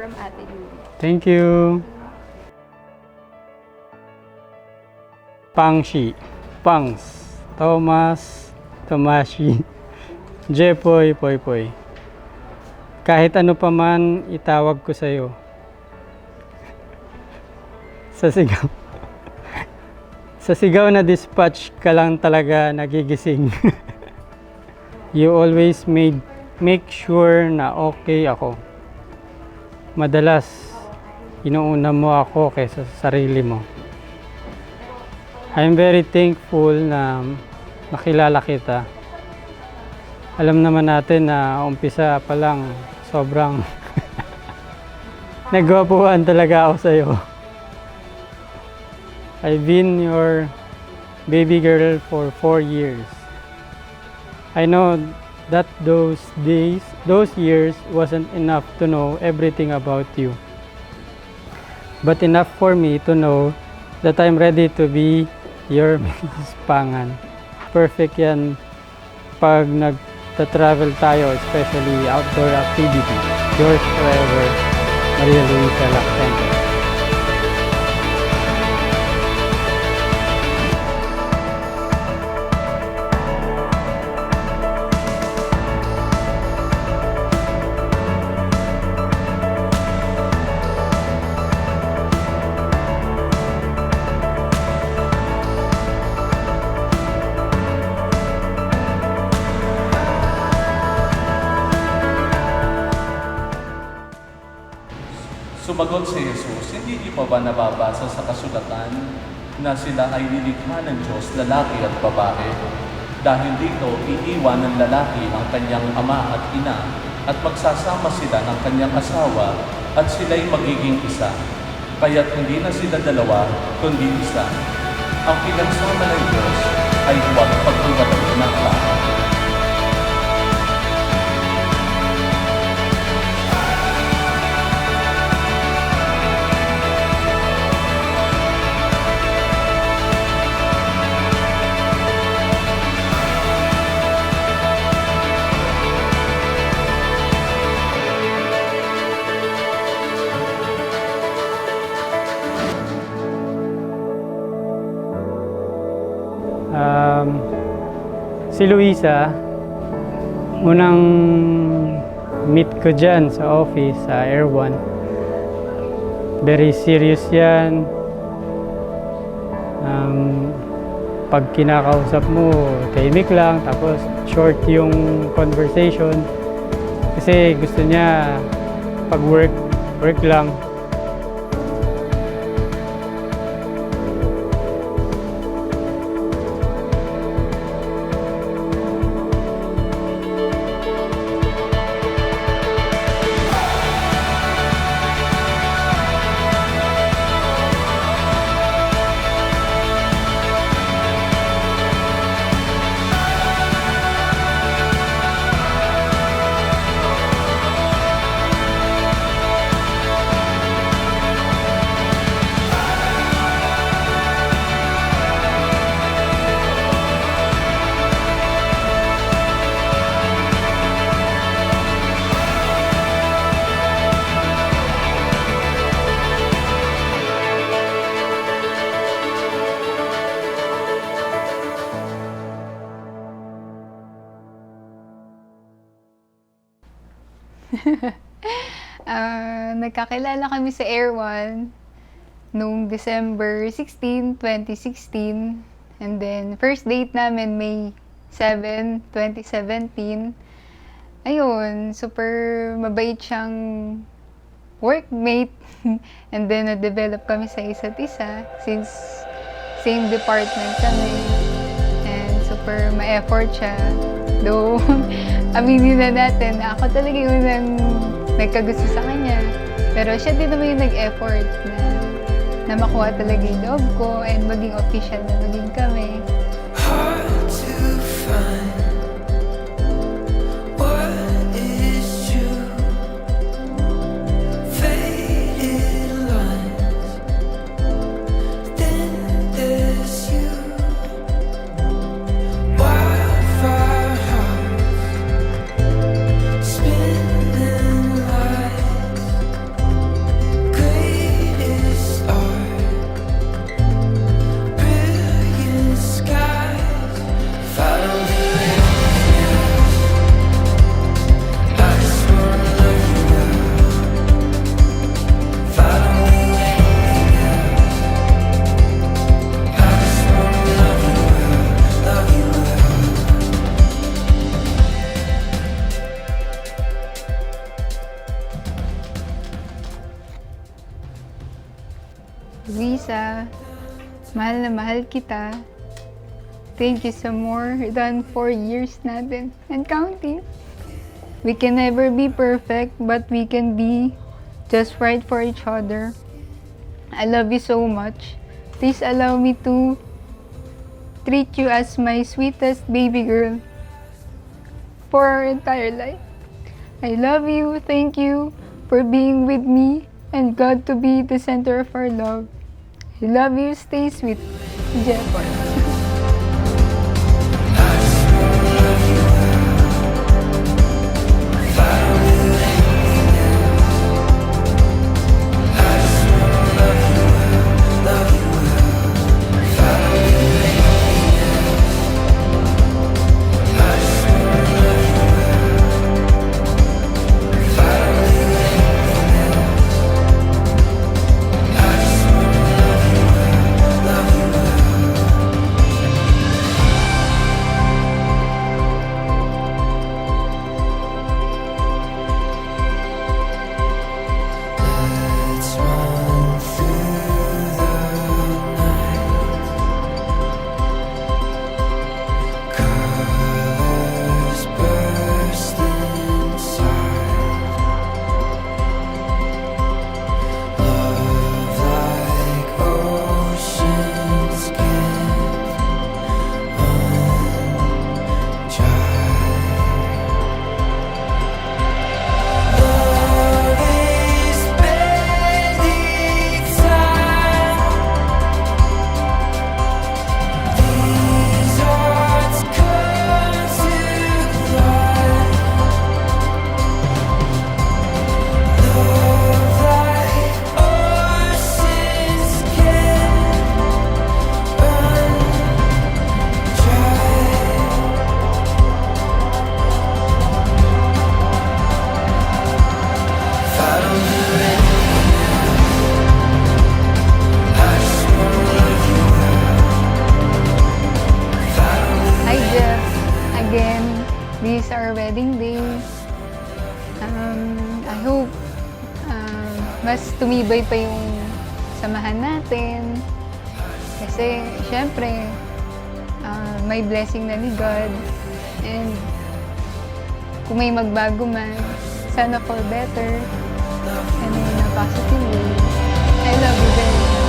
from Ate Julie. Thank you. Pangshi, Pangs, Thomas, Tomashi, Jepoy, Poy Poy. Kahit ano pa man itawag ko sa'yo. Sa sigaw. Sa sigaw na dispatch ka lang talaga nagigising. You always make sure na okay ako. Madalas, inuuna mo ako kaysa sa sarili mo. I'm very thankful na nakilala kita. Alam naman natin na umpisa pa lang sobrang nagwapuan talaga ako sa'yo. I've been your baby girl for 4 years. I know that those years wasn't enough to know everything about you. But enough for me to know that I'm ready to be your Mrs. Pangan. Perfect yan pag nagta-travel tayo, especially outdoor activity. Yours forever, Maria Luisa Lactente. Sumagot si Jesus, hindi niyo pa ba nababasa sa kasulatan na sila ay nilikha ng Diyos, lalaki at babae? Dahil dito, iiwan ng lalaki ang kanyang ama at ina at magsasama sila ng kanyang asawa at sila'y magiging isa. Kaya't hindi na sila dalawa, kundi isa. Ang pinagsama ng Diyos ay huwag paghiwalayin ng tao. Si Luisa, unang meet ko dyan sa office, sa Air One. Very serious yan. Pag kinakausap mo, tahimik lang, tapos short yung conversation. Kasi gusto niya, pag work lang. Nagkakilala kami sa Air One noong December 16, 2016. And then, first date namin May 7, 2017. Ayun, super mabait siyang workmate. And then, na-develop kami sa isa't isa since same department kami. And super ma-effort siya. Though, aminin na natin na ako talaga yung unang nagkagusto sa kanya. Pero siya din naman yung nag-effort na makuha talaga yung loob ko and maging official na maging kami. Hard to find what is true. Faded lines. Then there's you. Wildfire hearts. Spinning lights. Mahal na mahal kita. Thank you sa more than 4 years natin and counting. We can never be perfect, but we can be just right for each other. I love you so much. Please allow me to treat you as my sweetest baby girl for our entire life. I love you. Thank you for being with me and God to be the center of our love. I love you. Stay sweet. Jefford. Let's run through the night. Colors burst inside. Love like oceans can't run dry. Love is bending time. These hearts come to life. Love like oceans can run dry. If I don't do anything, I just wanna love you. If I don't do Hi Jeff. Again, these are wedding days. I hope mas tumibay pa yung samahan natin. Kasi, syempre, may blessing na ni God. And kung may magbago man, sana for better. And in a positive way. I love you very much.